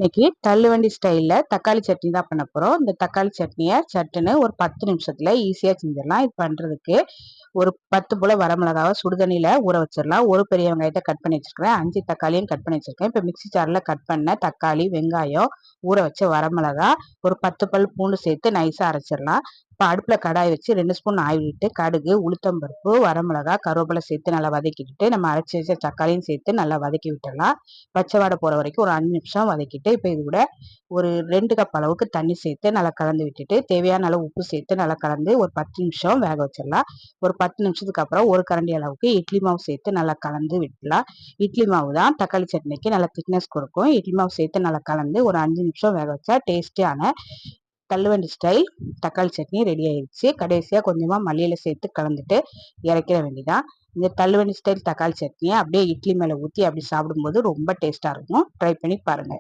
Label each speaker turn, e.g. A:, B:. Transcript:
A: இன்னைக்கு தள்ளுவண்டி ஸ்டைல்ல தக்காளி சட்னி தான் பண்ண போறோம். இந்த தக்காளி சட்னியை சட்டுன்னு ஒரு 10 நிமிஷத்துல ஈஸியா செஞ்சிடலாம். இது பண்றதுக்கு ஒரு 10 போல வரமிளகாவை சுடுதண்ணியில ஊற வச்சிடலாம். ஒரு பெரிய வெங்காயத்தை கட் பண்ணி வச்சிருக்கேன். 5 தக்காளியும் கட் பண்ணி வச்சிருக்கேன். இப்ப மிக்சி ஜார்ல கட் பண்ண தக்காளி, வெங்காயம், ஊற வச்ச வரமிளகா, ஒரு 10 பல் பூண்டு சேர்த்து நைஸா அரைச்சிடலாம். இப்போ அடுப்புல கடாய் வச்சு 2 ஸ்பூன் ஆயில் விட்டு கடுகு, உளுத்தம்பருப்பு, வரமிளகா, கருவேப்பிலை சேர்த்து நல்லா வதக்கிக்கிட்டு நம்ம அரைச்சி வச்ச தக்காளியும் சேர்த்து நல்லா வதக்கி விட்டுடலாம். பச்சை வாடை போற வரைக்கும் ஒரு 5 நிமிஷம் வதக்கிட்டு இப்போ இது கூட ஒரு 2 கப் அளவுக்கு தண்ணி சேர்த்து நல்லா கலந்து விட்டுட்டு தேவையான அளவு உப்பு சேர்த்து நல்லா கலந்து ஒரு 10 நிமிஷம் வேக வச்சிடலாம். ஒரு 10 நிமிஷத்துக்கு அப்புறம் ஒரு கரண்டி அளவுக்கு இட்லி மாவு சேர்த்து நல்லா கலந்து விட்டுலாம். இட்லி மாவு தான் தக்காளி சட்னிக்கு நல்லா திக்னஸ் கொடுக்கும். இட்லி மாவு சேர்த்து நல்லா கலந்து ஒரு 5 நிமிஷம் வேக வச்சா டேஸ்டியான தள்ளுவண்டி ஸ்டைல் தக்காளி சட்னி ரெடி ஆயிடுச்சு. கடைசியா கொஞ்சமா மல்லியில சேர்த்து கலந்துட்டு இறக்கிற வேண்டியதான். இந்த தள்ளுவண்டி ஸ்டைல் தக்காளி சட்னியை அப்படியே இட்லி மேல ஊற்றி அப்படி சாப்பிடும்போது ரொம்ப டேஸ்டா இருக்கும். ட்ரை பண்ணி பாருங்க.